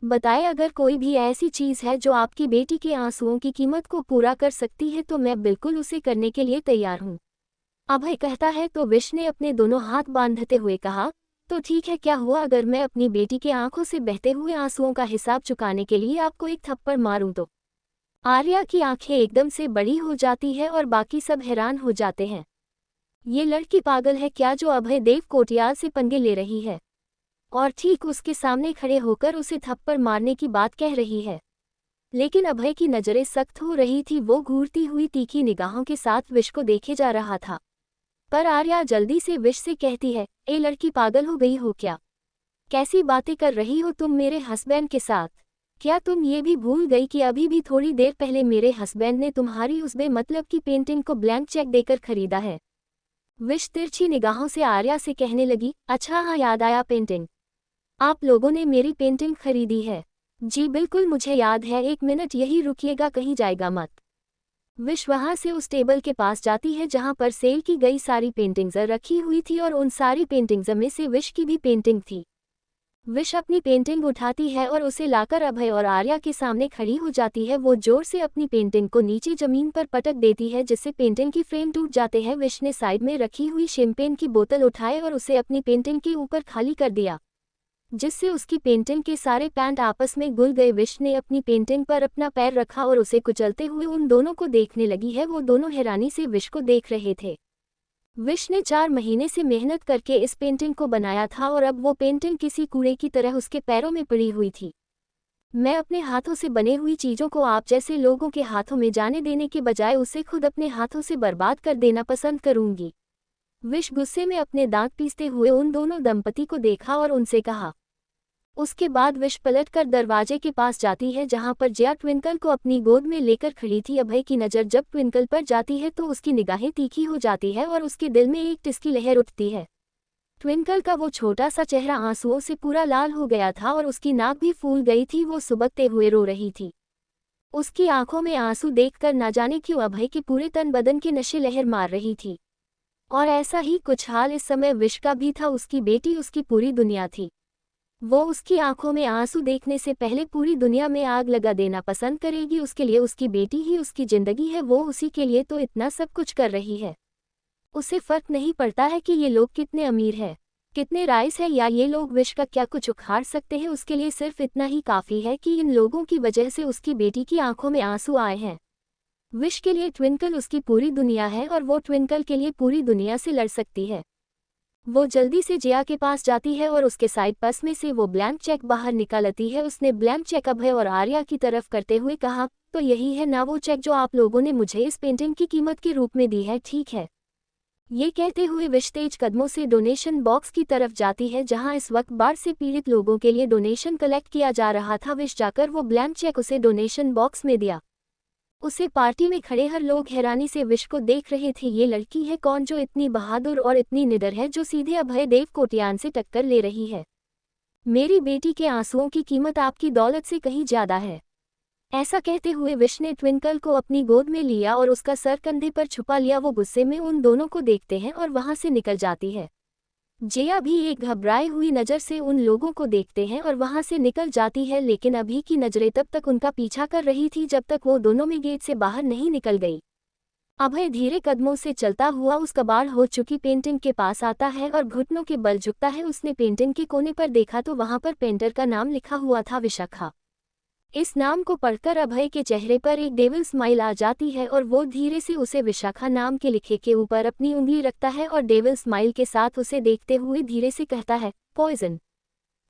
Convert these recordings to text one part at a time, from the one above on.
बताए अगर कोई भी ऐसी चीज़ है जो आपकी बेटी के आंसुओं की कीमत को पूरा कर सकती है तो मैं बिल्कुल उसे करने के लिए तैयार हूँ। अभय कहता है तो विश ने अपने दोनों हाथ बांधते हुए कहा, तो ठीक है, क्या हुआ अगर मैं अपनी बेटी के आंखों से बहते हुए आंसुओं का हिसाब चुकाने के लिए आपको एक थप्पड़ मारूं तो? आर्या की आंखें एकदम से बड़ी हो जाती है और बाकी सब हैरान हो जाते हैं। ये लड़की पागल है क्या जो अभय देव कोटियाल से पंगे ले रही है और ठीक उसके सामने खड़े होकर उसे थप्पड़ मारने की बात कह रही है। लेकिन अभय की नज़रें सख्त हो रही थी, वो घूरती हुई तीखी निगाहों के साथ विश को देखे जा रहा था। पर आर्या जल्दी से विश से कहती है, ए लड़की, पागल हो गई हो क्या? कैसी बातें कर रही हो तुम मेरे हस्बैंड के साथ? क्या तुम ये भी भूल गई कि अभी भी थोड़ी देर पहले मेरे हस्बैंड ने तुम्हारी उस बेमतलब की पेंटिंग को ब्लैंक चेक देकर खरीदा है? विश तिरछी निगाहों से आर्या से कहने लगी, अच्छा हाँ, याद आया, पेंटिंग। आप लोगों ने मेरी पेंटिंग खरीदी है? जी बिल्कुल, मुझे याद है, एक मिनट यही रुकिएगा, कहीं जाएगा मत। विश वहां से उस टेबल के पास जाती है जहां पर सेल की गई सारी पेंटिंग्स रखी हुई थी और उन सारी पेंटिंग्स में से विश की भी पेंटिंग थी। विश अपनी पेंटिंग उठाती है और उसे लाकर अभय और आर्या के सामने खड़ी हो जाती है। वो जोर से अपनी पेंटिंग को नीचे जमीन पर पटक देती है जिससे पेंटिंग की फ्रेम टूट जाते हैं। विश ने साइड में रखी हुई शैंपेन की बोतल उठाए और उसे अपनी पेंटिंग के ऊपर खाली कर दिया, जिससे उसकी पेंटिंग के सारे पैंट आपस में घुल गए। विश ने अपनी पेंटिंग पर अपना पैर रखा और उसे कुचलते हुए उन दोनों को देखने लगी है। वो दोनों हैरानी से विश को देख रहे थे। विश ने 4 महीने से मेहनत करके इस पेंटिंग को बनाया था और अब वो पेंटिंग किसी कूड़े की तरह उसके पैरों में पड़ी हुई थी। मैं अपने हाथों से बने हुई चीज़ों को आप जैसे लोगों के हाथों में जाने देने के बजाय उसे खुद अपने हाथों से बर्बाद कर देना पसंद करूंगी। विश गुस्से में अपने दांत पीसते हुए उन दोनों दंपति को देखा और उनसे कहा। उसके बाद विश पलटकर दरवाजे के पास जाती है जहां पर जिया ट्विंकल को अपनी गोद में लेकर खड़ी थी। अभय की नज़र जब ट्विंकल पर जाती है तो उसकी निगाहें तीखी हो जाती है और उसके दिल में एक टिस की लहर उठती है। ट्विंकल का वो छोटा सा चेहरा आंसुओं से पूरा लाल हो गया था और उसकी नाक भी फूल गई थी। वो सुबकते हुए रो रही थी। उसकी आंखों में आंसू देखकर न जाने क्यों अभय के पूरे तन बदन के नशे लहर मार रही थी। और ऐसा ही कुछ हाल इस समय विश का भी था। उसकी बेटी उसकी पूरी दुनिया थी। वो उसकी आंखों में आंसू देखने से पहले पूरी दुनिया में आग लगा देना पसंद करेगी। उसके लिए उसकी बेटी ही उसकी जिंदगी है। वो उसी के लिए तो इतना सब कुछ कर रही है। उसे फर्क नहीं पड़ता है कि ये लोग कितने अमीर हैं, कितने राइस है, या ये लोग विश का क्या कुछ उखाड़ सकते हैं। उसके लिए सिर्फ इतना ही काफ़ी है कि इन लोगों की वजह से उसकी बेटी की आंखों में आंसू आए हैं। विश के लिए ट्विंकल उसकी पूरी दुनिया है और वो ट्विंकल के लिए पूरी दुनिया से लड़ सकती है। वो जल्दी से जिया के पास जाती है और उसके साइड पर्स में से वो ब्लैंक चेक बाहर निकालती है। उसने ब्लैंक चेक अभय और आर्या की तरफ करते हुए कहा, तो यही है ना वो चेक जो आप लोगों ने मुझे इस पेंटिंग की कीमत के रूप में दी है, ठीक है? ये कहते हुए विश तेज कदमों से डोनेशन बॉक्स की तरफ जाती है जहां इस वक्त बाढ़ से पीड़ित लोगों के लिए डोनेशन कलेक्ट किया जा रहा था। विश जाकर वो ब्लैंक चेक उसे डोनेशन बॉक्स में दिया। उसे पार्टी में खड़े हर लोग हैरानी से विश को देख रहे थे। ये लड़की है कौन जो इतनी बहादुर और इतनी निडर है, जो सीधे अभय देव कोटियान से टक्कर ले रही है? मेरी बेटी के आंसुओं की कीमत आपकी दौलत से कहीं ज्यादा है। ऐसा कहते हुए विश ने ट्विंकल को अपनी गोद में लिया और उसका सर कंधे पर छुपा लिया। वो गुस्से में उन दोनों को देखते हैं और वहां से निकल जाती है। जिया भी एक घबराई हुई नज़र से उन लोगों को देखते हैं और वहां से निकल जाती है, लेकिन अभी की नज़रें तब तक उनका पीछा कर रही थी जब तक वो दोनों में गेट से बाहर नहीं निकल गई। अभय धीरे कदमों से चलता हुआ उस कबाड़ हो चुकी पेंटिंग के पास आता है और घुटनों के बल झुकता है। उसने पेंटिंग के कोने पर देखा तो वहां पर पेंटर का नाम लिखा हुआ था, विशाखा। इस नाम को पढ़कर अभय के चेहरे पर एक डेविल स्माइल आ जाती है और वो धीरे से उसे विशाखा नाम के लिखे के ऊपर अपनी उंगली रखता है और डेविल स्माइल के साथ उसे देखते हुए धीरे से कहता है, पॉइजन।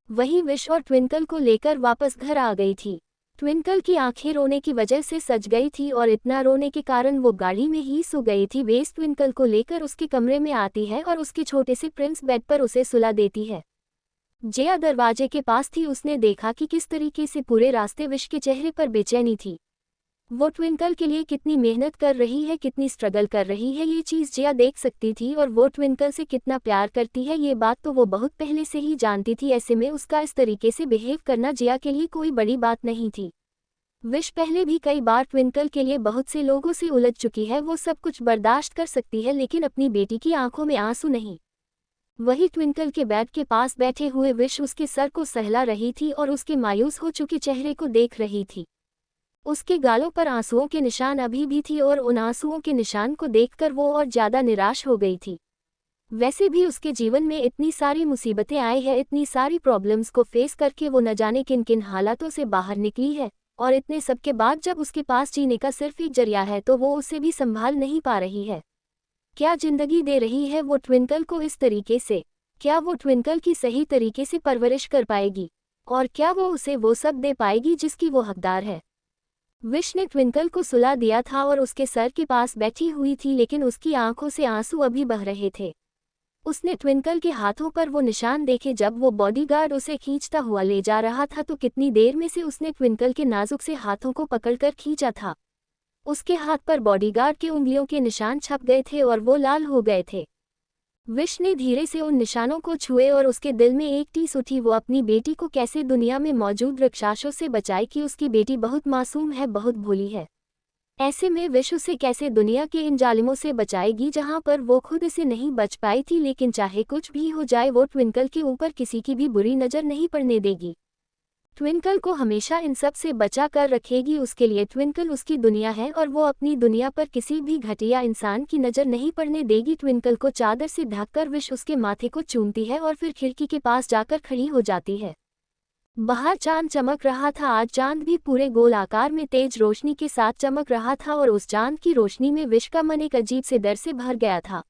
वही विश और ट्विंकल को लेकर वापस घर आ गई थी। ट्विंकल की आंखें रोने की वजह से सज गई थी और इतना रोने के कारण वो गाड़ी में ही सो गई थी। वेस ट्विंकल को लेकर उसके कमरे में आती है और उसके छोटे से प्रिंस बेड पर उसे सुला देती है। जिया दरवाजे के पास थी। उसने देखा कि किस तरीके से पूरे रास्ते विश के चेहरे पर बेचैनी थी। वो ट्विंकल के लिए कितनी मेहनत कर रही है, कितनी स्ट्रगल कर रही है, ये चीज़ जिया देख सकती थी। और वो ट्विंकल से कितना प्यार करती है ये बात तो वो बहुत पहले से ही जानती थी। ऐसे में उसका इस तरीके से बिहेव करना जिया के लिए कोई बड़ी बात नहीं थी। विश पहले भी कई बार ट्विंकल के लिए बहुत से लोगों से उलझ चुकी है। वो सब कुछ बर्दाश्त कर सकती है लेकिन अपनी बेटी की आंखों में आंसू नहीं। वही ट्विंकल के बेड के पास बैठे हुए विश उसके सर को सहला रही थी और उसके मायूस हो चुके चेहरे को देख रही थी। उसके गालों पर आंसुओं के निशान अभी भी थी और उन आंसुओं के निशान को देखकर वो और ज्यादा निराश हो गई थी। वैसे भी उसके जीवन में इतनी सारी मुसीबतें आई है, इतनी सारी प्रॉब्लम्स को फेस करके वो न जाने किन किन हालातों से बाहर निकली है, और इतने सब के बाद जब उसके पास जीने का सिर्फ एक जरिया है तो वो उसे भी संभाल नहीं पा रही है। क्या जिंदगी दे रही है वो ट्विंकल को इस तरीके से? क्या वो ट्विंकल की सही तरीके से परवरिश कर पाएगी? और क्या वो उसे वो सब दे पाएगी जिसकी वो हकदार है? विश ने ट्विंकल को सुला दिया था और उसके सर के पास बैठी हुई थी, लेकिन उसकी आंखों से आंसू अभी बह रहे थे। उसने ट्विंकल के हाथों पर वो निशान देखे जब वो बॉडीगार्ड उसे खींचता हुआ ले जा रहा था, तो कितनी देर में से उसने ट्विंकल के नाजुक से हाथों को पकड़कर खींचा था। उसके हाथ पर बॉडीगार्ड की उंगलियों के निशान छप गए थे और वो लाल हो गए थे। विश ने धीरे से उन निशानों को छुए और उसके दिल में एक टीस उठी, वो अपनी बेटी को कैसे दुनिया में मौजूद राक्षसों से बचाए कि उसकी बेटी बहुत मासूम है, बहुत भोली है। ऐसे में विश उसे कैसे दुनिया के इन जालिमों से बचाएगी जहां पर वो खुद इसे नहीं बच पाई थी। लेकिन चाहे कुछ भी हो जाए वो ट्विंकल के ऊपर किसी की भी बुरी नज़र नहीं पड़ने देगी। ट्विंकल को हमेशा इन सब से बचा कर रखेगी। उसके लिए ट्विंकल उसकी दुनिया है और वो अपनी दुनिया पर किसी भी घटिया इंसान की नज़र नहीं पड़ने देगी। ट्विंकल को चादर से ढककर विश उसके माथे को चूमती है और फिर खिड़की के पास जाकर खड़ी हो जाती है। बाहर चांद चमक रहा था। आज चांद भी पूरे गोल आकार में तेज रोशनी के साथ चमक रहा था और उस चांद की रोशनी में विश का मन एक अजीब से डर से भर गया था।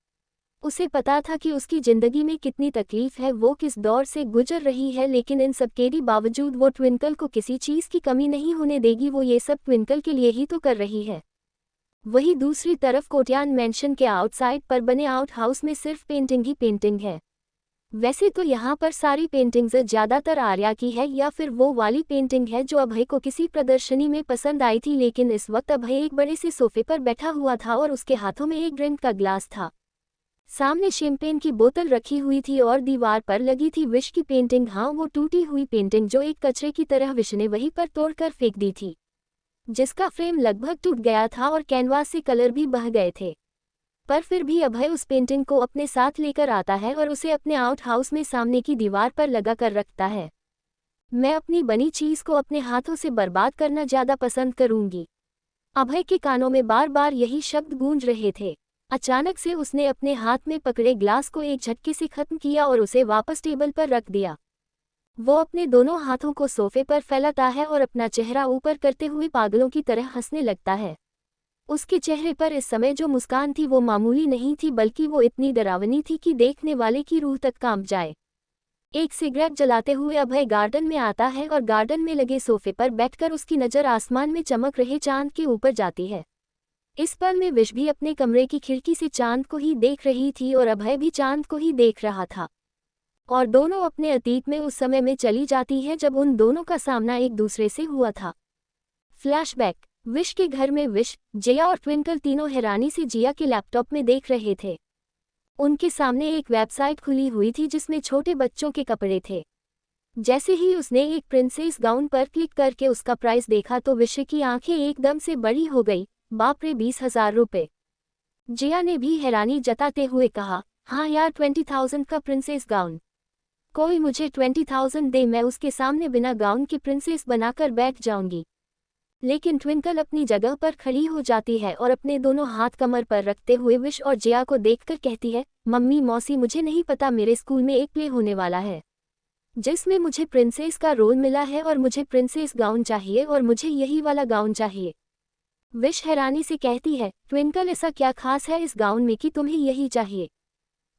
उसे पता था कि उसकी जिंदगी में कितनी तकलीफ है, वो किस दौर से गुजर रही है, लेकिन इन सब के बावजूद वो ट्विंकल को किसी चीज़ की कमी नहीं होने देगी। वो ये सब ट्विंकल के लिए ही तो कर रही है। वही दूसरी तरफ कोटियान मेंशन के आउटसाइड पर बने आउट हाउस में सिर्फ पेंटिंग ही पेंटिंग है। वैसे तो यहाँ पर सारी पेंटिंग्स ज़्यादातर आर्या की है या फिर वो वाली पेंटिंग है जो अभय को किसी प्रदर्शनी में पसंद आई थी, लेकिन इस वक्त अभय एक बड़े से सोफे पर बैठा हुआ था और उसके हाथों में एक ड्रिंक का ग्लास था। सामने शैंपेन की बोतल रखी हुई थी और दीवार पर लगी थी विश की पेंटिंग। हाँ, वो टूटी हुई पेंटिंग जो एक कचरे की तरह विश ने वहीं पर तोड़कर फेंक दी थी, जिसका फ्रेम लगभग टूट गया था और कैनवास से कलर भी बह गए थे। पर फिर भी अभय उस पेंटिंग को अपने साथ लेकर आता है और उसे अपने आउट हाउस में सामने की दीवार पर लगा कर रखता है। मैं अपनी बनी चीज़ को अपने हाथों से बर्बाद करना ज़्यादा पसंद करूंगी। अभय के कानों में बार बार यही शब्द गूंज रहे थे। अचानक से उसने अपने हाथ में पकड़े ग्लास को एक झटके से खत्म किया और उसे वापस टेबल पर रख दिया। वो अपने दोनों हाथों को सोफे पर फैलाता है और अपना चेहरा ऊपर करते हुए पागलों की तरह हंसने लगता है। उसके चेहरे पर इस समय जो मुस्कान थी वो मामूली नहीं थी, बल्कि वो इतनी डरावनी थी कि देखने वाले की रूह तक कांप जाए। एक सिगरेट जलाते हुए अभय गार्डन में आता है और गार्डन में लगे सोफे पर बैठकर उसकी नज़र आसमान में चमक रहे चांद के ऊपर जाती है। इस पल में विश भी अपने कमरे की खिड़की से चांद को ही देख रही थी और अभय भी चांद को ही देख रहा था, और दोनों अपने अतीत में उस समय में चली जाती है जब उन दोनों का सामना एक दूसरे से हुआ था। फ्लैशबैक। विश के घर में विश, जिया और ट्विंकल तीनों हैरानी से जिया के लैपटॉप में देख रहे थे। उनके सामने एक वेबसाइट खुली हुई थी जिसमें छोटे बच्चों के कपड़े थे। जैसे ही उसने एक प्रिंसेस गाउन पर क्लिक करके उसका प्राइस देखा तो विश की आंखें एकदम से बड़ी हो गई। बाप रे, 20,000 रुपये! जिया ने भी हैरानी जताते हुए कहा, हाँ यार, 20,000 का प्रिंसेस गाउन! कोई मुझे 20,000 दे, मैं उसके सामने बिना गाउन की प्रिंसेस बनाकर बैठ जाऊंगी। लेकिन ट्विंकल अपनी जगह पर खड़ी हो जाती है और अपने दोनों हाथ कमर पर रखते हुए विश और जिया को देखकर कहती है, मम्मी मौसी, मुझे नहीं पता, मेरे स्कूल में एक प्ले होने वाला है जिसमें मुझे प्रिंसेस का रोल मिला है और मुझे प्रिंसेस गाउन चाहिए और मुझे यही वाला गाउन चाहिए। विश हैरानी से कहती है, ट्विंकल, ऐसा क्या खास है इस गाउन में कि तुम्हें यही चाहिए?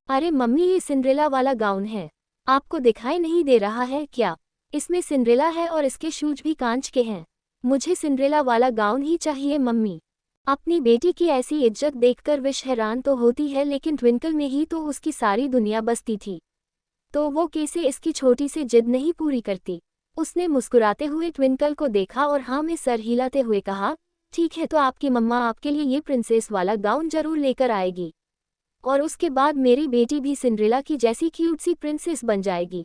अरे मम्मी, ये सिंड्रेला वाला गाउन है, आपको दिखाई नहीं दे रहा है क्या? इसमें सिंड्रेला है और इसके शूज भी कांच के हैं। मुझे सिंड्रेला वाला गाउन ही चाहिए मम्मी। अपनी बेटी की ऐसी इज्जत देखकर विश हैरान तो होती है, लेकिन ट्विंकल में ही तो उसकी सारी दुनिया बसती थी, तो वो कैसे इसकी छोटी सी जिद नहीं पूरी करती। उसने मुस्कुराते हुए ट्विंकल को देखा और हाँ में सर हिलाते हुए कहा, ठीक है, तो आपकी मम्मा आपके लिए ये प्रिंसेस वाला गाउन जरूर लेकर आएगी और उसके बाद मेरी बेटी भी सिंड्रेला की जैसी क्यूट सी प्रिंसेस बन जाएगी।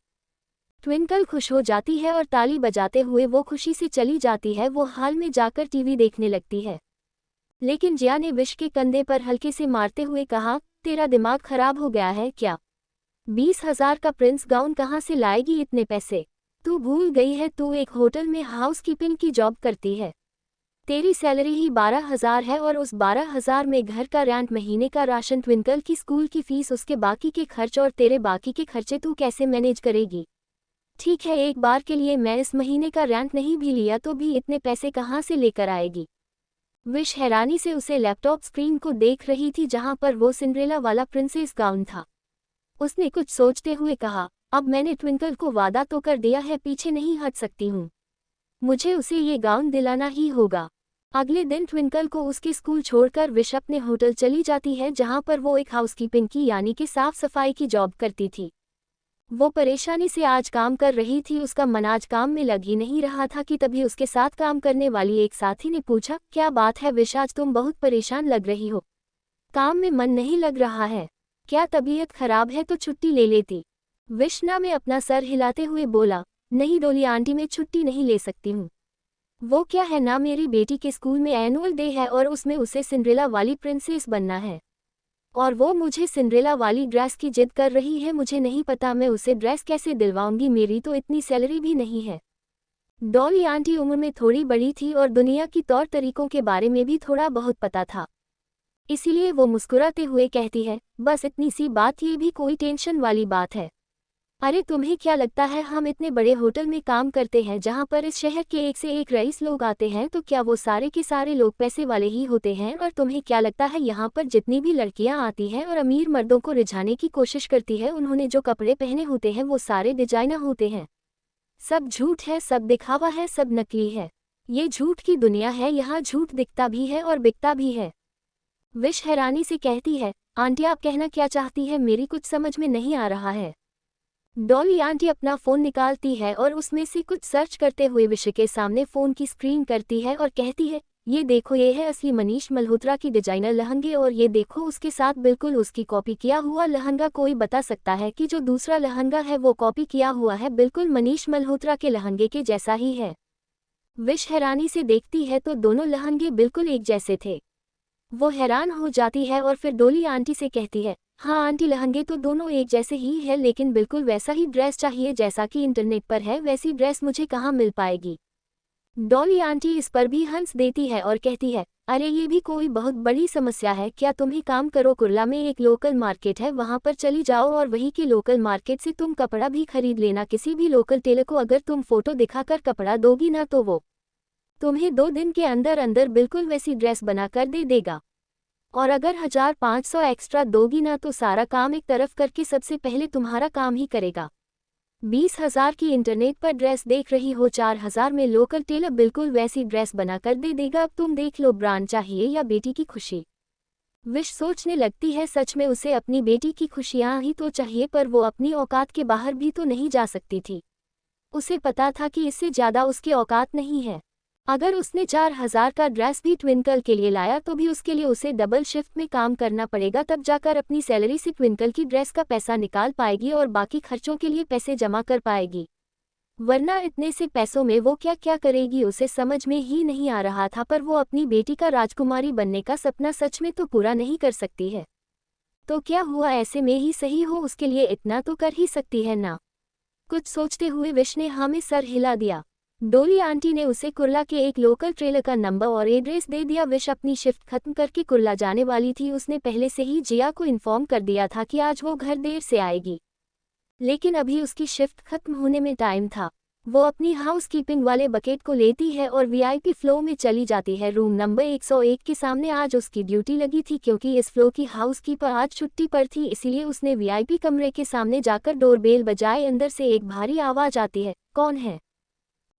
ट्विंकल खुश हो जाती है और ताली बजाते हुए वो खुशी से चली जाती है। वो हाल में जाकर टीवी देखने लगती है, लेकिन जिया ने विश के कंधे पर हल्के से मारते हुए कहा, तेरा दिमाग खराब हो गया है क्या? 20,000 का प्रिंस गाउन कहाँ से लाएगी इतने पैसे? तू भूल गई है तू एक होटल में हाउसकीपिंग की जॉब करती है। तेरी सैलरी ही 12,000 है और उस 12,000 में घर का रेंट, महीने का राशन, ट्विंकल की स्कूल की फीस, उसके बाकी के खर्च और तेरे बाकी के खर्चे तू कैसे मैनेज करेगी? ठीक है, एक बार के लिए मैं इस महीने का रेंट नहीं भी लिया तो भी इतने पैसे कहाँ से लेकर आएगी? विश हैरानी से उसे लैपटॉप स्क्रीन को देख रही थी जहां पर वो सिंड्रेला वाला प्रिंसेस गाउन था। उसने कुछ सोचते हुए कहा, अब मैंने ट्विंकल को वादा तो कर दिया है, पीछे नहीं हट सकती हूँ। मुझे उसे ये गाउन दिलाना ही होगा। अगले दिन ट्विंकल को उसके स्कूल छोड़कर विश अपने होटल चली जाती है जहां पर वो एक हाउसकीपिंग की यानी कि साफ सफाई की जॉब करती थी। वो परेशानी से आज काम कर रही थी, उसका मन आज काम में लग ही नहीं रहा था कि तभी उसके साथ काम करने वाली एक साथी ने पूछा, क्या बात है विश, आज तुम बहुत परेशान लग रही हो, काम में मन नहीं लग रहा है, क्या तबीयत खराब है तो छुट्टी ले लेती? विशना में अपना सर हिलाते हुए बोला, नहीं डोली आंटी, मैं छुट्टी नहीं ले सकती हूँ। वो क्या है ना, मेरी बेटी के स्कूल में एनुअल डे है और उसमें उसे सिंड्रेला वाली प्रिंसेस बनना है और वो मुझे सिंड्रेला वाली ड्रेस की जिद कर रही है। मुझे नहीं पता मैं उसे ड्रेस कैसे दिलवाऊंगी, मेरी तो इतनी सैलरी भी नहीं है। डॉली आंटी उम्र में थोड़ी बड़ी थी और दुनिया की तौर तरीकों के बारे में भी थोड़ा बहुत पता था, इसीलिए वो मुस्कुराते हुए कहती है, बस इतनी सी बात, ये भी कोई टेंशन वाली बात है? अरे तुम्हें क्या लगता है हम इतने बड़े होटल में काम करते हैं जहां पर इस शहर के एक से एक रईस लोग आते हैं, तो क्या वो सारे के सारे लोग पैसे वाले ही होते हैं? और तुम्हें क्या लगता है यहाँ पर जितनी भी लड़कियां आती हैं और अमीर मर्दों को रिझाने की कोशिश करती है, उन्होंने जो कपड़े पहने होते हैं वो सारे डिजाइनर होते हैं? सब झूठ है, सब दिखावा है, सब नकली है। ये झूठ की दुनिया है, यहाँ झूठ दिखता भी है और बिकता भी है। विश हैरानी से कहती है, आंटी आप कहना क्या चाहती है, मेरी कुछ समझ में नहीं आ रहा है। डॉली आंटी अपना फ़ोन निकालती है और उसमें से कुछ सर्च करते हुए विश के सामने फ़ोन की स्क्रीन करती है और कहती है, ये देखो, ये है असली मनीष मल्होत्रा की डिजाइनर लहंगे और ये देखो उसके साथ बिल्कुल उसकी कॉपी किया हुआ लहंगा। कोई बता सकता है कि जो दूसरा लहंगा है वो कॉपी किया हुआ है, बिल्कुल मनीष मल्होत्रा के लहंगे के जैसा ही है। विश हैरानी से देखती है तो दोनों लहंगे बिल्कुल एक जैसे थे। वो हैरान हो जाती है और फिर डॉली आंटी से कहती है, हाँ आंटी, लहंगे तो दोनों एक जैसे ही है, लेकिन बिल्कुल वैसा ही ड्रेस चाहिए जैसा कि इंटरनेट पर है, वैसी ड्रेस मुझे कहाँ मिल पाएगी? डॉली आंटी इस पर भी हंस देती है और कहती है, अरे ये भी कोई बहुत बड़ी समस्या है क्या? तुम ही काम करो, कुर्ला में एक लोकल मार्केट है, वहाँ पर चली जाओ और वही की लोकल मार्केट से तुम कपड़ा भी खरीद लेना। किसी भी लोकल टेलर को अगर तुम फोटो दिखाकर कपड़ा दोगी ना तो वो तुम्हें 2 दिन के अंदर अंदर बिल्कुल वैसी ड्रेस बनाकर दे देगा। और अगर 1,500 एक्स्ट्रा दोगी ना तो सारा काम एक तरफ करके सबसे पहले तुम्हारा काम ही करेगा। 20,000 की इंटरनेट पर ड्रेस देख रही हो, 4,000 में लोकल टेलर बिल्कुल वैसी ड्रेस बनाकर दे देगा। अब तुम देख लो, ब्रांड चाहिए या बेटी की खुशी? विश सोचने लगती है, सच में उसे अपनी बेटी की खुशियां ही तो चाहिए, पर वो अपनी औकात के बाहर भी तो नहीं जा सकती थी। उसे पता था कि इससे ज़्यादा उसकी औकात नहीं है। अगर उसने 4,000 का ड्रेस भी ट्विंकल के लिए लाया तो भी उसके लिए उसे डबल शिफ्ट में काम करना पड़ेगा, तब जाकर अपनी सैलरी से ट्विंकल की ड्रेस का पैसा निकाल पाएगी और बाकी खर्चों के लिए पैसे जमा कर पाएगी। वरना इतने से पैसों में वो क्या क्या करेगी, उसे समझ में ही नहीं आ रहा था। पर वो अपनी बेटी का राजकुमारी बनने का सपना सच में तो पूरा नहीं कर सकती है, तो क्या हुआ, ऐसे में ही सही हो, उसके लिए इतना तो कर ही सकती है ना? कुछ सोचते हुए विश ने हाँ में सर हिला दिया। डोली आंटी ने उसे कुर्ला के एक लोकल ट्रेलर का नंबर और एड्रेस दे दिया। विश अपनी शिफ्ट खत्म करके कुर्ला जाने वाली थी। उसने पहले से ही जिया को इन्फॉर्म कर दिया था कि आज वो घर देर से आएगी, लेकिन अभी उसकी शिफ्ट खत्म होने में टाइम था। वो अपनी हाउसकीपिंग वाले बकेट को लेती है और वीआईपी फ्लो में चली जाती है। रूम नंबर 101 के सामने आज उसकी ड्यूटी लगी थी, क्योंकि इस फ्लो की हाउसकीपर आज छुट्टी पर थी, इसीलिए उसने वीआईपी कमरे के सामने जाकर डोरबेल बजाए। अंदर से एक भारी आवाज आती है, कौन है?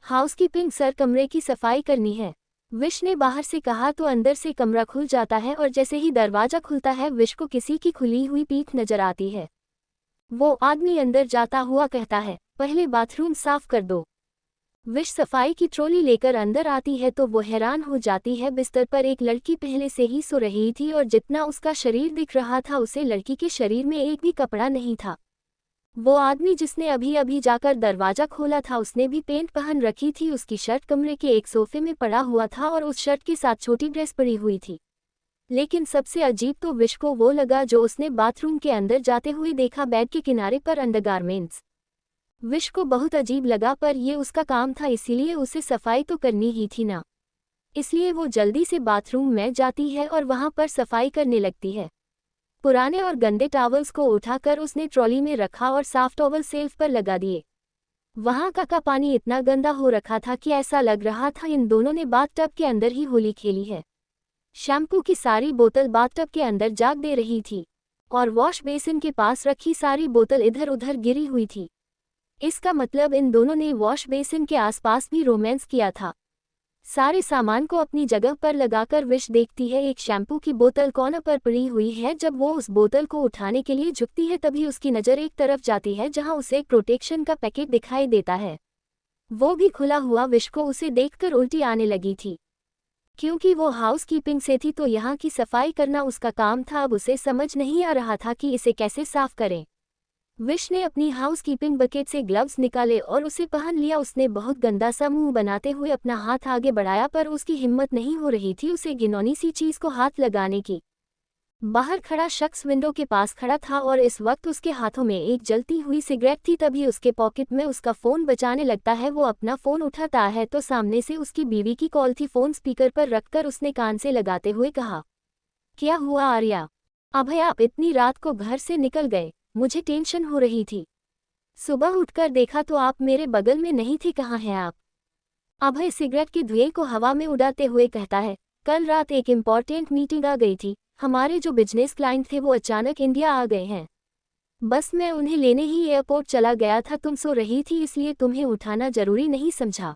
हाउसकीपिंग सर, कमरे की सफाई करनी है, विश ने बाहर से कहा। तो अंदर से कमरा खुल जाता है और जैसे ही दरवाजा खुलता है विश को किसी की खुली हुई पीठ नजर आती है। वो आदमी अंदर जाता हुआ कहता है, पहले बाथरूम साफ कर दो। विश सफाई की ट्रॉली लेकर अंदर आती है तो वो हैरान हो जाती है। बिस्तर पर एक लड़की पहले से ही सो रही थी और जितना उसका शरीर दिख रहा था उसे लड़की के शरीर में एक भी कपड़ा नहीं था। वो आदमी जिसने अभी अभी जाकर दरवाजा खोला था उसने भी पेंट पहन रखी थी। उसकी शर्ट कमरे के एक सोफे में पड़ा हुआ था और उस शर्ट के साथ छोटी ड्रेस पड़ी हुई थी। लेकिन सबसे अजीब तो विश को वो लगा जो उसने बाथरूम के अंदर जाते हुए देखा, बेड के किनारे पर अंडरगारमेंट्स। विश को बहुत अजीब लगा, पर ये उसका काम था, इसीलिए उसे सफाई तो करनी ही थी ना। इसलिए वो जल्दी से बाथरूम में जाती है और वहां पर सफाई करने लगती है। पुराने और गंदे टॉवल्स को उठाकर उसने ट्रॉली में रखा और साफ टॉवल सेल्फ पर लगा दिए। वहां का पानी इतना गंदा हो रखा था कि ऐसा लग रहा था इन दोनों ने बाथटब के अंदर ही होली खेली है। शैम्पू की सारी बोतल बाथटब के अंदर जाग दे रही थी और वॉश बेसिन के पास रखी सारी बोतल इधर उधर गिरी हुई थी। इसका मतलब इन दोनों ने वॉश बेसिन के आसपास भी रोमांस किया था। सारे सामान को अपनी जगह पर लगाकर विश देखती है एक शैम्पू की बोतल कोने पर पड़ी हुई है। जब वो उस बोतल को उठाने के लिए झुकती है तभी उसकी नज़र एक तरफ जाती है जहां उसे एक प्रोटेक्शन का पैकेट दिखाई देता है, वो भी खुला हुआ। विश को उसे देखकर उल्टी आने लगी थी। क्योंकि वो हाउसकीपिंग से थी तो यहाँ की सफाई करना उसका काम था। अब उसे समझ नहीं आ रहा था कि इसे कैसे साफ करें। विश ने अपनी हाउसकीपिंग बकेट से ग्लव्स निकाले और उसे पहन लिया। उसने बहुत गंदा सा मुंह बनाते हुए अपना हाथ आगे बढ़ाया, पर उसकी हिम्मत नहीं हो रही थी उसे घिनौनी सी चीज को हाथ लगाने की। बाहर खड़ा शख्स विंडो के पास खड़ा था और इस वक्त उसके हाथों में एक जलती हुई सिगरेट थी। तभी उसके पॉकेट में उसका फ़ोन बजाने लगता है। वो अपना फ़ोन उठाता है तो सामने से उसकी बीवी की कॉल थी। फ़ोन स्पीकर पर रखकर उसने कान से लगाते हुए कहा, क्या हुआ आर्या? अभय, आप इतनी रात को घर से निकल गए, मुझे टेंशन हो रही थी। सुबह उठकर देखा तो आप मेरे बगल में नहीं थे, कहाँ हैं आप? अभय सिगरेट के धुएं को हवा में उड़ाते हुए कहता है, कल रात एक इम्पॉर्टेंट मीटिंग आ गई थी। हमारे जो बिजनेस क्लाइंट थे वो अचानक इंडिया आ गए हैं। बस मैं उन्हें लेने ही एयरपोर्ट चला गया था। तुम सो रही थी इसलिए तुम्हें उठाना जरूरी नहीं समझा।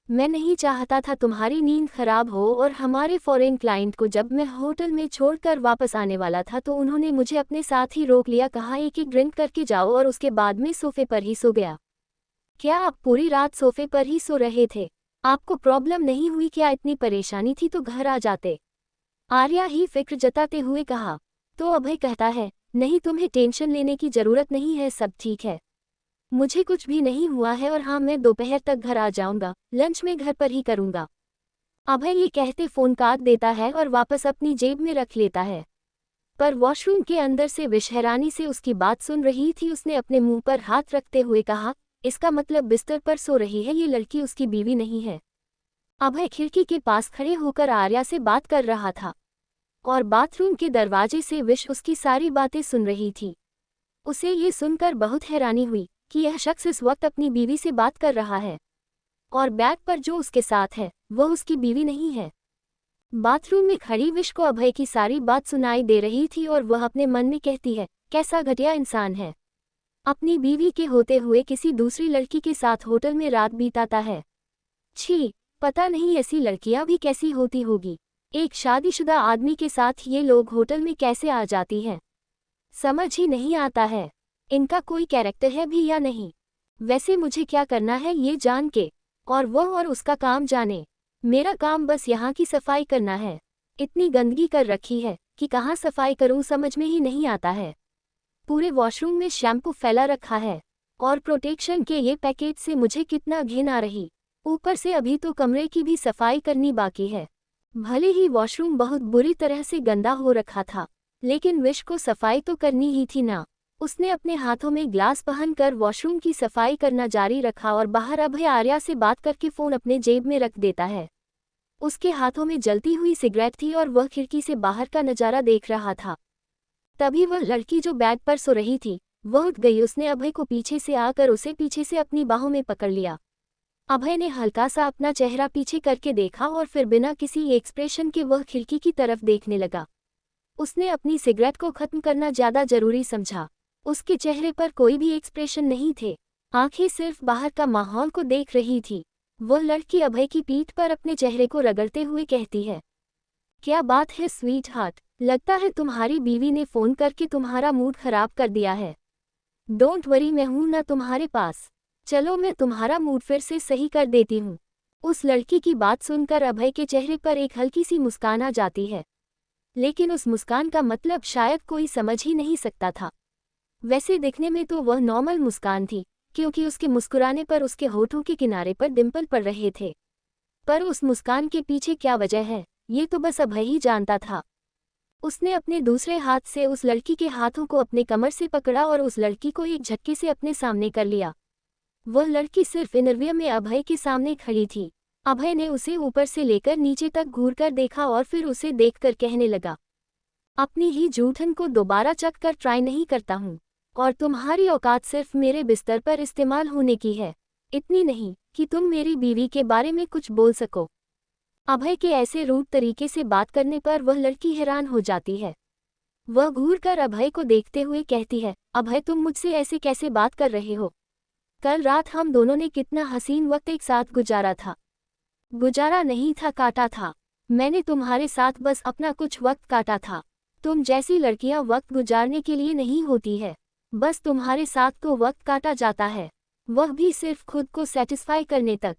मैं नहीं चाहता था तुम्हारी नींद खराब हो। और हमारे फॉरेन क्लाइंट को जब मैं होटल में छोड़कर वापस आने वाला था तो उन्होंने मुझे अपने साथ ही रोक लिया, कहा एक ड्रिंक करके जाओ और उसके बाद में सोफे पर ही सो गया। क्या आप पूरी रात सोफे पर ही सो रहे थे? आपको प्रॉब्लम नहीं हुई क्या? इतनी परेशानी थी तो घर आ जाते। आर्या ही फिक्र जताते हुए कहा। तो अभय कहता है, नहीं तुम्हें टेंशन लेने की जरूरत नहीं है, सब ठीक है, मुझे कुछ भी नहीं हुआ है। और हाँ, मैं दोपहर तक घर आ जाऊंगा, लंच में घर पर ही करूंगा। अभय ये कहते फ़ोन काट देता है और वापस अपनी जेब में रख लेता है। पर वॉशरूम के अंदर से विश हैरानी से उसकी बात सुन रही थी। उसने अपने मुंह पर हाथ रखते हुए कहा, इसका मतलब बिस्तर पर सो रही है ये लड़की उसकी बीवी नहीं है। अभय खिड़की के पास खड़े होकर आर्या से बात कर रहा था और बाथरूम के दरवाजे से विश उसकी सारी बातें सुन रही थी। उसे ये सुनकर बहुत हैरानी हुई कि यह शख्स इस वक्त अपनी बीवी से बात कर रहा है और बैग पर जो उसके साथ है वह उसकी बीवी नहीं है। बाथरूम में खड़ी विश को अभय की सारी बात सुनाई दे रही थी और वह अपने मन में कहती है, कैसा घटिया इंसान है, अपनी बीवी के होते हुए किसी दूसरी लड़की के साथ होटल में रात बिताता है। छी, पता नहीं ऐसी लड़कियां भी कैसी होती होगी। एक शादीशुदा आदमी के साथ ये लोग होटल में कैसे आ जाती हैं, समझ ही नहीं आता है। इनका कोई कैरेक्टर है भी या नहीं। वैसे मुझे क्या करना है ये जान के, और वह और उसका काम जाने। मेरा काम बस यहाँ की सफाई करना है। इतनी गंदगी कर रखी है कि कहाँ सफाई करूँ समझ में ही नहीं आता है। पूरे वॉशरूम में शैम्पू फैला रखा है और प्रोटेक्शन के ये पैकेट से मुझे कितना घिन आ रही। ऊपर से अभी तो कमरे की भी सफाई करनी बाकी है। भले ही वॉशरूम बहुत बुरी तरह से गंदा हो रखा था, लेकिन विश को सफाई तो करनी ही थी ना। उसने अपने हाथों में ग्लास पहनकर वॉशरूम की सफाई करना जारी रखा और बाहर अभय आर्या से बात करके फ़ोन अपने जेब में रख देता है। उसके हाथों में जलती हुई सिगरेट थी और वह खिड़की से बाहर का नज़ारा देख रहा था। तभी वह लड़की जो बेड पर सो रही थी वह उठ गई। उसने अभय को पीछे से आकर उसे पीछे से अपनी बाहों में पकड़ लिया। अभय ने हल्का सा अपना चेहरा पीछे करके देखा और फिर बिना किसी एक्सप्रेशन के वह खिड़की की तरफ देखने लगा। उसने अपनी सिगरेट को खत्म करना ज़्यादा जरूरी समझा। उसके चेहरे पर कोई भी एक्सप्रेशन नहीं थे, आंखें सिर्फ बाहर का माहौल को देख रही थी। वह लड़की अभय की पीठ पर अपने चेहरे को रगड़ते हुए कहती है, क्या बात है स्वीट हार्ट, लगता है तुम्हारी बीवी ने फ़ोन करके तुम्हारा मूड खराब कर दिया है। डोंट वरी, मैं हूं ना तुम्हारे पास, चलो मैं तुम्हारा मूड फिर से सही कर देती हूँ। उस लड़की की बात सुनकर अभय के चेहरे पर एक हल्की सी मुस्कान आ जाती है, लेकिन उस मुस्कान का मतलब शायद कोई समझ ही नहीं सकता था। वैसे दिखने में तो वह नॉर्मल मुस्कान थी, क्योंकि उसके मुस्कुराने पर उसके होठों के किनारे पर डिंपल पड़ रहे थे। पर उस मुस्कान के पीछे क्या वजह है ये तो बस अभय ही जानता था। उसने अपने दूसरे हाथ से उस लड़की के हाथों को अपने कमर से पकड़ा और उस लड़की को एक झटके से अपने सामने कर लिया। वह लड़की सिर्फ इनरवियर में अभय के सामने खड़ी थी। अभय ने उसे ऊपर से लेकर नीचे तक घूरकर देखा और फिर उसे देखकर कहने लगा, अपनी ही जूठन को दोबारा चख कर ट्राई नहीं करता हूँ, और तुम्हारी औकात सिर्फ मेरे बिस्तर पर इस्तेमाल होने की है, इतनी नहीं कि तुम मेरी बीवी के बारे में कुछ बोल सको। अभय के ऐसे रूड तरीके से बात करने पर वह लड़की हैरान हो जाती है। वह घूरकर अभय को देखते हुए कहती है, अभय तुम मुझसे ऐसे कैसे बात कर रहे हो? कल रात हम दोनों ने कितना हसीन वक्त एक साथ गुजारा था। गुजारा नहीं था, काटा था। मैंने तुम्हारे साथ बस अपना कुछ वक्त काटा था। तुम जैसी लड़कियां वक्त गुजारने के लिए नहीं होती है, बस तुम्हारे साथ तो वक्त काटा जाता है, वह भी सिर्फ खुद को सेटिस्फाई करने तक।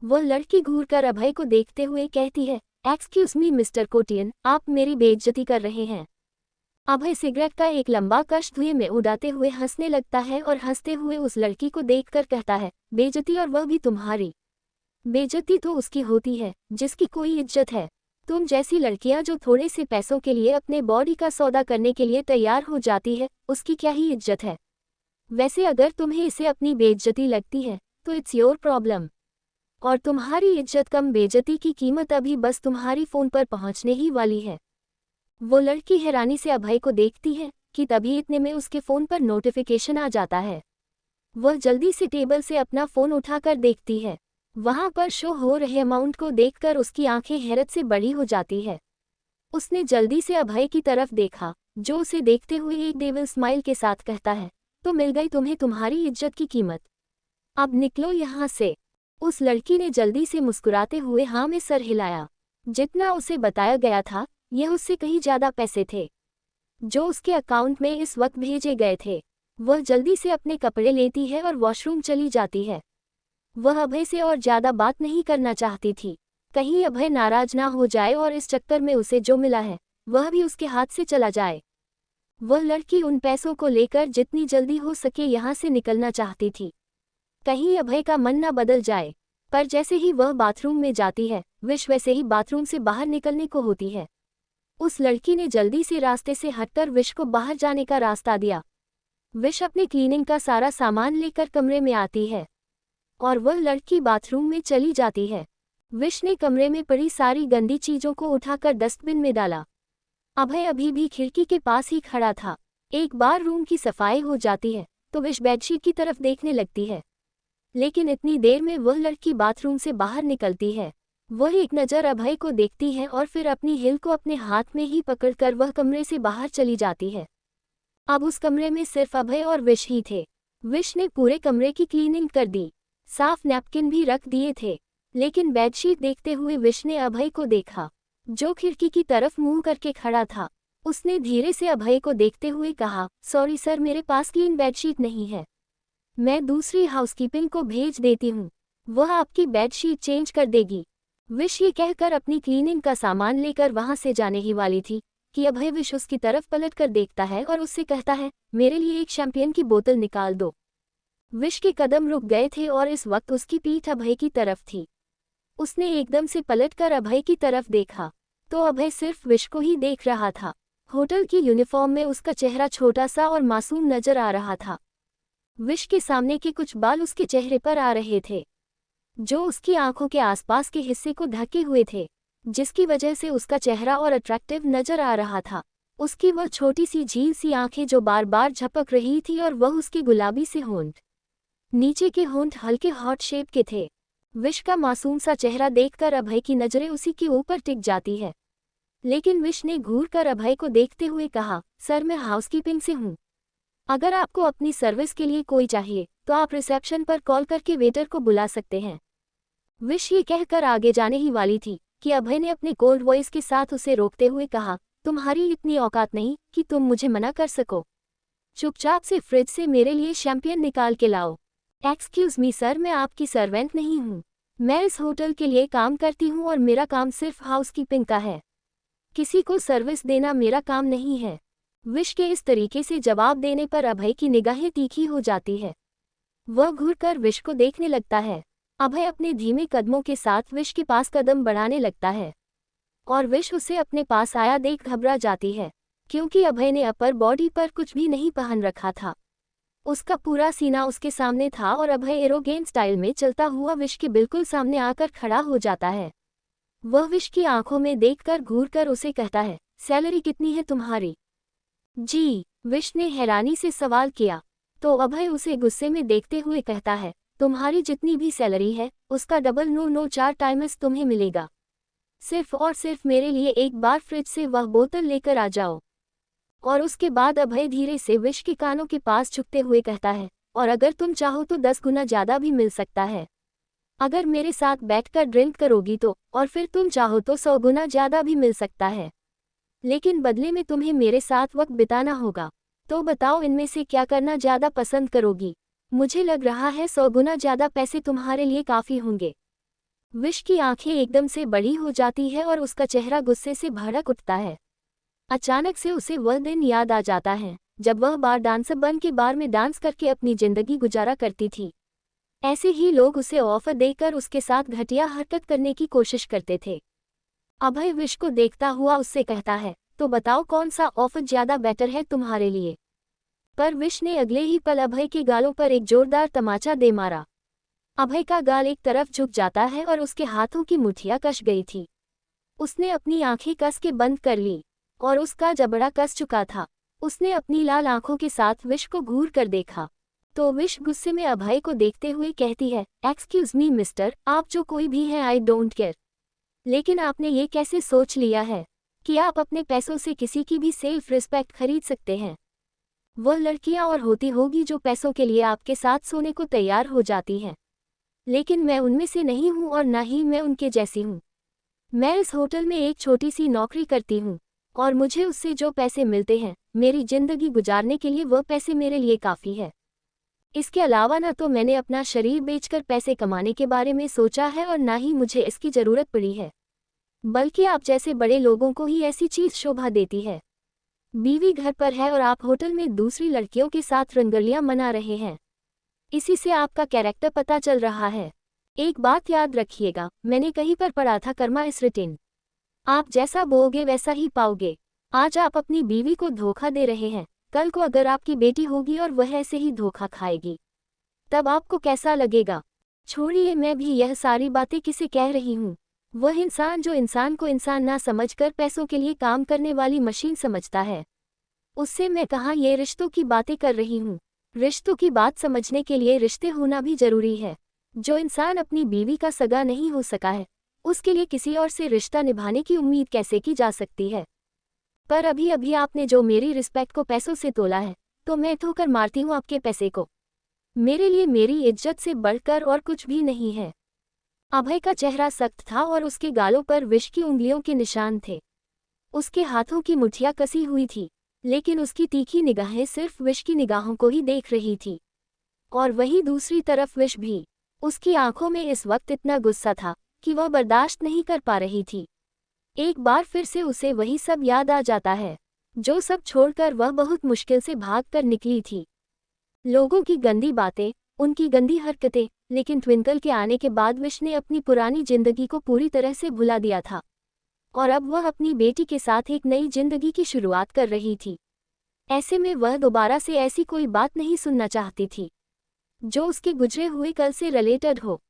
वह लड़की घूरकर अभय को देखते हुए कहती है, एक्सक्यूज मी मिस्टर कोटियन, आप मेरी बेइज्जती कर रहे हैं। अभय सिगरेट का एक लंबा कश धुएं में उड़ाते हुए हंसने लगता है और हंसते हुए उस लड़की को देखकर कहता है, बेइज्जती, और वह भी तुम्हारी। बेइज्जती तो उसकी होती है जिसकी कोई इज्जत है। तुम जैसी लड़कियां जो थोड़े से पैसों के लिए अपने बॉडी का सौदा करने के लिए तैयार हो जाती है, उसकी क्या ही इज्जत है। वैसे अगर तुम्हें इसे अपनी बेइज्जती लगती है तो इट्स योर प्रॉब्लम, और तुम्हारी इज्जत कम बेइज्जती की कीमत अभी बस तुम्हारी फोन पर पहुंचने ही वाली है। वो लड़की हैरानी से अभय को देखती है कि तभी इतने में उसके फ़ोन पर नोटिफिकेशन आ जाता है। वह जल्दी से टेबल से अपना फ़ोन उठाकर देखती है। वहां पर शो हो रहे अमाउंट को देखकर उसकी आंखें हैरत से बड़ी हो जाती है। उसने जल्दी से अभय की तरफ देखा, जो उसे देखते हुए एक डेविल स्माइल के साथ कहता है, तो मिल गई तुम्हें तुम्हारी इज्जत की कीमत, अब निकलो यहाँ से। उस लड़की ने जल्दी से मुस्कुराते हुए हाँ में सर हिलाया। जितना उसे बताया गया था, यह उससे कहीं ज़्यादा पैसे थे जो उसके अकाउंट में इस वक्त भेजे गए थे। वह जल्दी से अपने कपड़े लेती है और वॉशरूम चली जाती है। वह अभय से और ज़्यादा बात नहीं करना चाहती थी, कहीं अभय नाराज ना हो जाए और इस चक्कर में उसे जो मिला है वह भी उसके हाथ से चला जाए। वह लड़की उन पैसों को लेकर जितनी जल्दी हो सके यहाँ से निकलना चाहती थी, कहीं अभय का मन ना बदल जाए। पर जैसे ही वह बाथरूम में जाती है, विश वैसे ही बाथरूम से बाहर निकलने को होती है। उस लड़की ने जल्दी से रास्ते से हटकर विश को बाहर जाने का रास्ता दिया। विश अपने क्लीनिंग का सारा सामान लेकर कमरे में आती है और वह लड़की बाथरूम में चली जाती है। विश ने कमरे में पड़ी सारी गंदी चीज़ों को उठाकर डस्टबिन में डाला। अभय अभी भी खिड़की के पास ही खड़ा था। एक बार रूम की सफाई हो जाती है तो विश बेडशीट की तरफ देखने लगती है, लेकिन इतनी देर में वह लड़की बाथरूम से बाहर निकलती है। वह एक नज़र अभय को देखती है और फिर अपनी हिल को अपने हाथ में ही पकड़कर वह कमरे से बाहर चली जाती है। अब उस कमरे में सिर्फ अभय और विश ही थे। विश ने पूरे कमरे की क्लीनिंग कर दी, साफ नैपकिन भी रख दिए थे, लेकिन बेडशीट देखते हुए विश ने अभय को देखा, जो खिड़की की तरफ मुंह करके खड़ा था। उसने धीरे से अभय को देखते हुए कहा, सॉरी सर, मेरे पास क्लीन बेडशीट नहीं है, मैं दूसरी हाउसकीपिंग को भेज देती हूँ, वह आपकी बेडशीट चेंज कर देगी। विश ये कहकर अपनी क्लीनिंग का सामान लेकर वहां से जाने ही वाली थी कि अभय विश उसकी तरफ पलट कर देखता है और उससे कहता है, मेरे लिए एक शैंपेन की बोतल निकाल दो। विश के कदम रुक गए थे और इस वक्त उसकी पीठ अभय की तरफ थी। उसने एकदम से पलटकर अभय की तरफ देखा तो अभय सिर्फ विश को ही देख रहा था। होटल की यूनिफॉर्म में उसका चेहरा छोटा सा और मासूम नजर आ रहा था। विश के सामने के कुछ बाल उसके चेहरे पर आ रहे थे, जो उसकी आंखों के आसपास के हिस्से को ढके हुए थे, जिसकी वजह से उसका चेहरा और अट्रैक्टिव नजर आ रहा था। उसकी वह छोटी सी झील सी आंखें जो बार बार झपक रही थी और वह उसके गुलाबी से होंठ, नीचे के होंठ हल्के हॉट शेप के थे। विश का मासूम सा चेहरा देखकर अभय की नजरें उसी के ऊपर टिक जाती है, लेकिन विश ने घूरकर अभय को देखते हुए कहा, सर मैं हाउसकीपिंग से हूँ, अगर आपको अपनी सर्विस के लिए कोई चाहिए तो आप रिसेप्शन पर कॉल करके वेटर को बुला सकते हैं। विश ये कहकर आगे जाने ही वाली थी कि अभय ने अपने कोल्ड वॉइस के साथ उसे रोकते हुए कहा, तुम्हारी इतनी औकात नहीं कि तुम मुझे मना कर सको, चुपचाप से फ्रिज से मेरे लिए शैंपेन निकाल के लाओ। एक्सक्यूज मी सर, मैं आपकी सर्वेंट नहीं हूँ, मैं इस होटल के लिए काम करती हूँ और मेरा काम सिर्फ हाउसकीपिंग का है, किसी को सर्विस देना मेरा काम नहीं है। विश के इस तरीके से जवाब देने पर अभय की निगाहें तीखी हो जाती है। वह घूरकर विश को देखने लगता है। अभय अपने धीमे कदमों के साथ विश के पास कदम बढ़ाने लगता है। और विश उसे अपने पास आया देख घबरा जाती है, क्योंकि अभय ने अपर बॉडी पर कुछ भी नहीं पहन रखा था। उसका पूरा सीना उसके सामने था और अभय एरोगेंट स्टाइल में चलता हुआ विश के बिल्कुल सामने आकर खड़ा हो जाता है। वह विश की आंखों में देखकर घूरकर उसे कहता है, सैलरी कितनी है तुम्हारी? जी, विश ने हैरानी से सवाल किया। तो अभय उसे गुस्से में देखते हुए कहता है, तुम्हारी जितनी भी सैलरी है उसका डबल 4 टाइम्स तुम्हें मिलेगा। सिर्फ और सिर्फ मेरे लिए एक बार फ्रिज से वह बोतल लेकर आ जाओ। और उसके बाद अभय धीरे से विश के कानों के पास झुकते हुए कहता है, और अगर तुम चाहो तो 10 गुना ज़्यादा भी मिल सकता है। अगर मेरे साथ बैठकर ड्रिंक करोगी तो, और फिर तुम चाहो तो 100 गुना ज़्यादा भी मिल सकता है। लेकिन बदले में तुम्हें मेरे साथ वक्त बिताना होगा। तो बताओ इनमें से क्या करना ज़्यादा पसंद करोगी? मुझे लग रहा है 100 गुना ज़्यादा पैसे तुम्हारे लिए काफ़ी होंगे। विश की आंखें एकदम से बड़ी हो जाती है और उसका चेहरा गुस्से से भड़क उठता है। अचानक से उसे वह दिन याद आ जाता है जब वह बार डांसर बन के बार में डांस करके अपनी जिंदगी गुजारा करती थी। ऐसे ही लोग उसे ऑफर देकर उसके साथ घटिया हरकत करने की कोशिश करते थे। अभय विश को देखता हुआ उससे कहता है, तो बताओ कौन सा ऑफर ज़्यादा बेटर है तुम्हारे लिए? पर विश ने अगले ही पल अभय के गालों पर एक जोरदार तमाचा दे मारा। अभय का गाल एक तरफ झुक जाता है और उसके हाथों की मुठ्ठियां कस गई थी। उसने अपनी आंखें कस के बंद कर ली और उसका जबड़ा कस चुका था। उसने अपनी लाल आंखों के साथ विश को घूर कर देखा तो विश गुस्से में अभय को देखते हुए कहती है, एक्सक्यूज मी मिस्टर, आप जो कोई भी हैं आई डोंट केयर, लेकिन आपने ये कैसे सोच लिया है कि आप अपने पैसों से किसी की भी सेल्फ रिस्पेक्ट खरीद सकते हैं? वह लड़कियां और होती होगी जो पैसों के लिए आपके साथ सोने को तैयार हो जाती हैं, लेकिन मैं उनमें से नहीं हूं और ना ही मैं उनके जैसी हूं। मैं इस होटल में एक छोटी सी नौकरी करती हूं और मुझे उससे जो पैसे मिलते हैं मेरी जिंदगी गुजारने के लिए वह पैसे मेरे लिए काफ़ी है। इसके अलावा ना तो मैंने अपना शरीर बेचकर पैसे कमाने के बारे में सोचा है और ना ही मुझे इसकी ज़रूरत पड़ी है, बल्कि आप जैसे बड़े लोगों को ही ऐसी चीज़ शोभा देती है। बीवी घर पर है और आप होटल में दूसरी लड़कियों के साथ रंगलियां मना रहे हैं। इसी से आपका कैरेक्टर पता चल रहा है। एक बात याद रखिएगा, मैंने कहीं पर पढ़ा था, कर्मा इज रिटेन। आप जैसा बोओगे वैसा ही पाओगे। आज आप अपनी बीवी को धोखा दे रहे हैं, कल को अगर आपकी बेटी होगी और वह ऐसे ही धोखा खाएगी, तब आपको कैसा लगेगा? छोड़िए, मैं भी यह सारी बातें किसे कह रही हूँ? वह इंसान जो इंसान को इंसान ना समझकर पैसों के लिए काम करने वाली मशीन समझता है, उससे मैं कहाँ ये रिश्तों की बातें कर रही हूँ। रिश्तों की बात समझने के लिए रिश्ते होना भी जरूरी है। जो इंसान अपनी बीवी का सगा नहीं हो सका है, उसके लिए किसी और से रिश्ता निभाने की उम्मीद कैसे की जा सकती है? पर अभी अभी आपने जो मेरी रिस्पेक्ट को पैसों से तोला है, तो मैं ठोकर मारती हूँ आपके पैसे को। मेरे लिए मेरी इज्जत से बढ़कर और कुछ भी नहीं है। अभय का चेहरा सख्त था और उसके गालों पर विष की उंगलियों के निशान थे। उसके हाथों की मुठ्ठियां कसी हुई थी, लेकिन उसकी तीखी निगाहें सिर्फ विष की निगाहों को ही देख रही थी। और वहीं दूसरी तरफ विष भी। उसकी आंखों में इस वक्त इतना गुस्सा था कि वह बर्दाश्त नहीं कर पा रही थी। एक बार फिर से उसे वही सब याद आ जाता है, जो सब छोड़कर वह बहुत मुश्किल से भाग कर निकली थी। लोगों की गंदी बातें, उनकी गंदी हरकतें, लेकिन ट्विंकल के आने के बाद विश ने अपनी पुरानी जिंदगी को पूरी तरह से भुला दिया था और अब वह अपनी बेटी के साथ एक नई जिंदगी की शुरुआत कर रही थी। ऐसे में वह दोबारा से ऐसी कोई बात नहीं सुनना चाहती थी जो उसके गुजरे हुए कल से रिलेटेड हो।